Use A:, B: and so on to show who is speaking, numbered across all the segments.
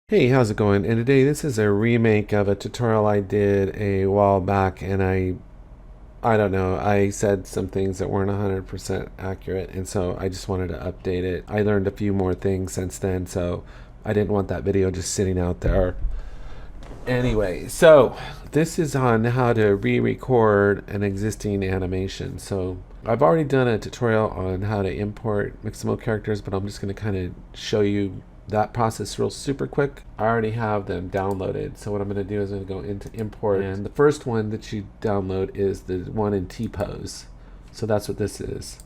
A: Hey, how's it going? And today this is a remake of a tutorial I did a while back, and I don't know, I said some things that weren't 100% accurate, and so I just wanted to update it. I learned a few more things since then, so I didn't want that video just sitting out there. Anyway, so this is on how to re-record an existing animation. So I've already done a tutorial on how to import Mixamo characters, but I'm just going to kind of show you that process real super quick. I already have them downloaded. So what I'm going to do is I'm going to go into import, and the first one that you download is the one in T-Pose. So that's what this is.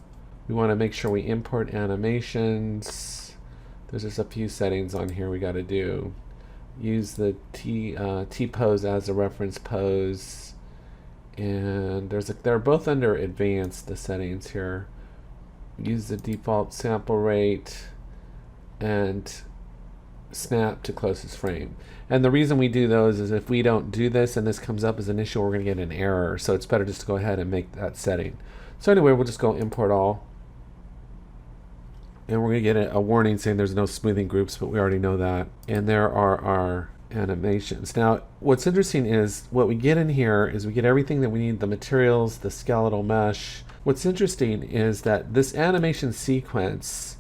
A: We want to make sure we import animations. There's just a few settings on here we got to do. Use the T-Pose as a reference pose, and they're both under advanced, the settings here. Use the default sample rate and snap to closest frame. And the reason we do those is if we don't do this and this comes up as an issue, we're going to get an error. So it's better just to go ahead and make that setting. So anyway, we'll just go import all. And we're going to get a warning saying there's no smoothing groups, but we already know that. And there are our animations. Now, what's interesting is what we get in here is we get everything that we need, the materials, the skeletal mesh. What's interesting is that this animation sequence,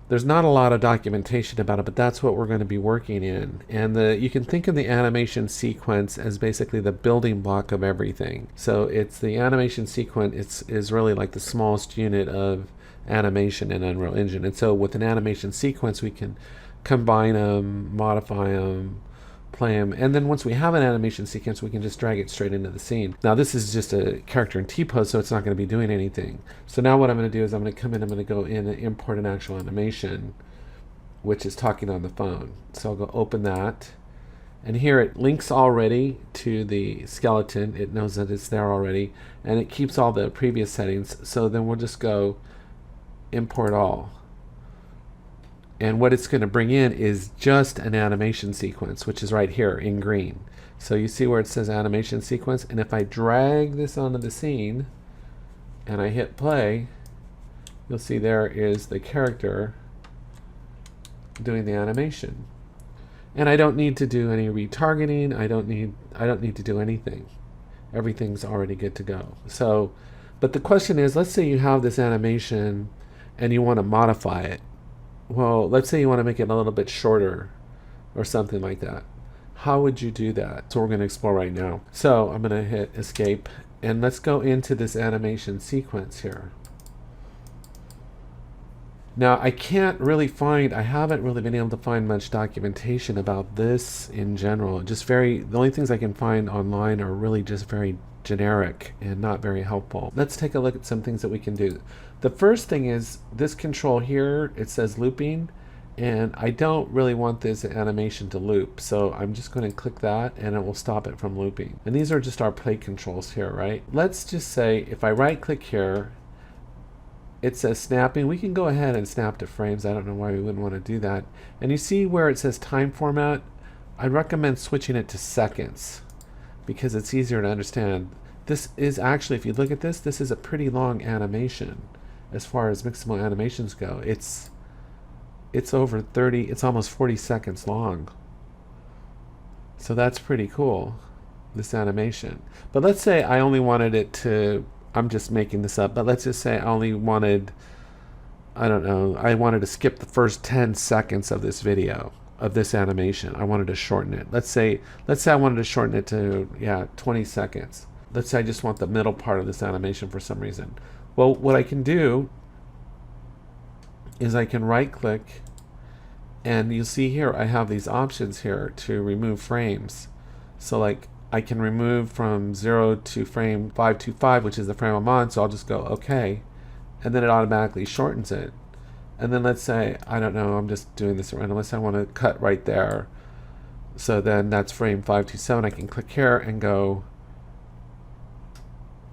A: there's not a lot of documentation about it, but that's what we're going to be working in. And you can think of the animation sequence as basically the building block of everything. So it's the animation sequence is really like the smallest unit of animation in Unreal Engine. And so with an animation sequence, we can combine them, modify them, play them, and then once we have an animation sequence, we can just drag it straight into the scene. Now this is just a character in T-Pose, so it's not going to be doing anything. So now what I'm going to do is I'm going to come in, I'm going to go in and import an actual animation, which is talking on the phone. So I'll go open that, and here it links already to the skeleton. It knows that it's there already, and it keeps all the previous settings. So then we'll just go import all. And what it's going to bring in is just an animation sequence, which is right here in green. So you see where it says animation sequence, and if I drag this onto the scene and I hit play, you'll see there is the character doing the animation. And I don't need to do any retargeting. I don't need to do anything. Everything's already good to go. So, but the question is, let's say you have this animation and you want to modify it. Well, let's say you want to make it a little bit shorter or something like that. How would you do that? So we're going to explore right now. So I'm going to hit escape, and let's go into this animation sequence here. Now I haven't really been able to find much documentation about this in general. The only things I can find online are really just very generic and not very helpful. Let's take a look at some things that we can do. The first thing is this control here, it says looping, and I don't really want this animation to loop, so I'm just going to click that and it will stop it from looping. And these are just our play controls here, right? Let's just say if I right click here, it says snapping. We can go ahead and snap to frames. I don't know why we wouldn't want to do that. And you see where it says time format? I'd recommend switching it to seconds because it's easier to understand. This is actually, if you look at this, this is a pretty long animation as far as Mixamo animations go. It's over 30, it's almost 40 seconds long. So that's pretty cool, this animation. But let's say I only wanted it to, I'm just making this up, but let's just say I only wanted, I don't know, I wanted to skip the first 10 seconds of this video, of this animation. I wanted to shorten it. Let's say I wanted to shorten it to, 20 seconds. Let's say I just want the middle part of this animation for some reason. Well, what I can do is I can right click, and you'll see here I have these options here to remove frames. So like I can remove from 0 to frame 525, which is the frame I'm on, so I'll just go OK, and then it automatically shortens it. And then let's say, I don't know, I'm just doing this random, unless I want to cut right there. So then that's frame 527. I can click here and go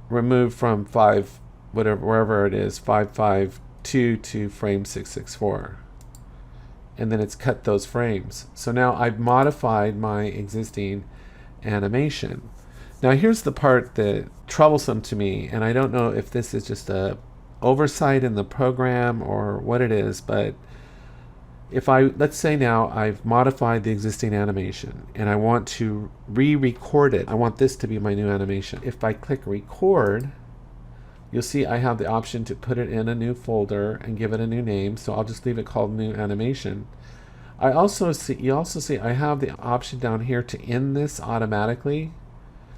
A: remove from 5, wherever it is, 552 to frame 664. And then it's cut those frames. So now I've modified my existing animation. Now here's the part that troublesome to me, and I don't know if this is just a oversight in the program or what it is, but if let's say now I've modified the existing animation and I want to re-record it. I want this to be my new animation. If I click record, you'll see I have the option to put it in a new folder and give it a new name. So I'll just leave it called new animation. You also see I have the option down here to end this automatically.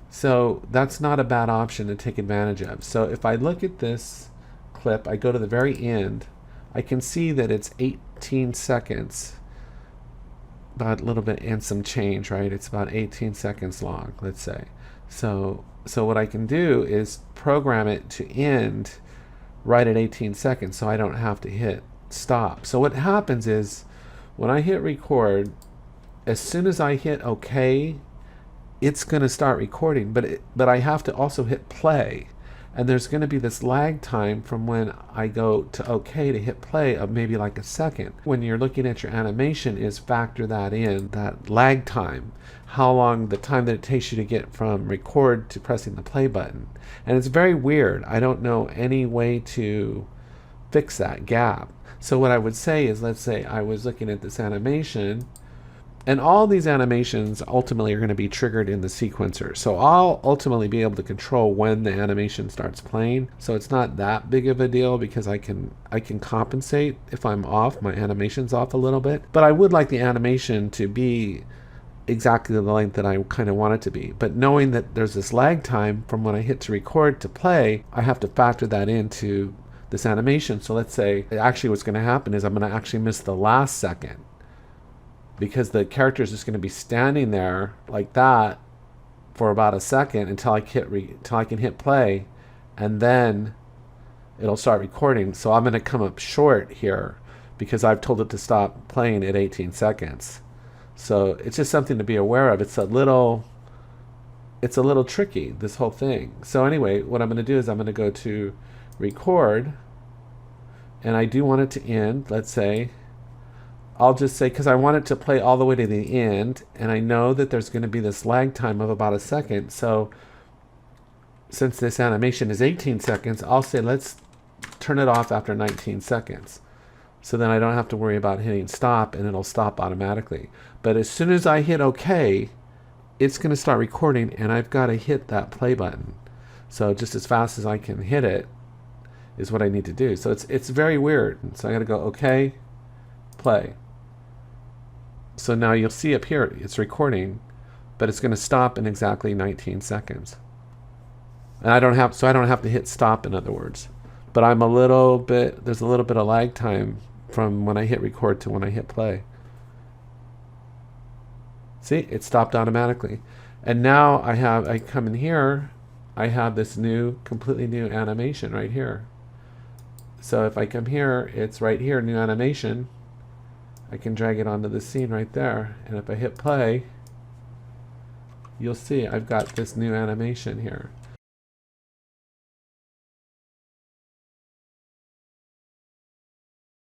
A: So that's not a bad option to take advantage of. So if I look at this clip, I go to the very end, I can see that it's 18 seconds, about a little bit and some change, right? It's about 18 seconds long, let's say. So what I can do is program it to end right at 18 seconds so I don't have to hit stop. So what happens is when I hit record, as soon as I hit OK, it's going to start recording, but I have to also hit play. And there's going to be this lag time from when I go to OK to hit play of maybe like a second. When you're looking at your animation, is factor that in, that lag time, how long, the time that it takes you to get from record to pressing the play button. And it's very weird. I don't know any way to fix that gap. So what I would say is, let's say I was looking at this animation, and all these animations ultimately are going to be triggered in the sequencer. So I'll ultimately be able to control when the animation starts playing. So it's not that big of a deal because I can compensate if I'm off, my animation's off a little bit. But I would like the animation to be exactly the length that I kind of want it to be. But knowing that there's this lag time from when I hit to record to play, I have to factor that into this animation. So let's say actually what's going to happen is I'm going to actually miss the last second, because the character is just going to be standing there like that for about a second until I can hit play, and then it'll start recording. So I'm going to come up short here because I've told it to stop playing at 18 seconds. So it's just something to be aware of. It's a little tricky, this whole thing. So anyway, what I'm going to do is I'm going to go to record, and I do want it to end. Let's say I'll just say, because I want it to play all the way to the end, and I know that there's going to be this lag time of about a second. So since this animation is 18 seconds, I'll say let's turn it off after 19 seconds. So then I don't have to worry about hitting stop, and it'll stop automatically. But as soon as I hit OK, it's going to start recording, and I've got to hit that play button. So just as fast as I can hit it is what I need to do. So it's very weird. So I got to go OK, play. So now you'll see up here it's recording, but it's going to stop in exactly 19 seconds. And I don't have to hit stop, in other words. But there's a little bit of lag time from when I hit record to when I hit play. See, it stopped automatically. And now I come in here, I have this completely new animation right here. So if I come here, it's right here, new animation. I can drag it onto the scene right there, and if I hit play, you'll see I've got this new animation here.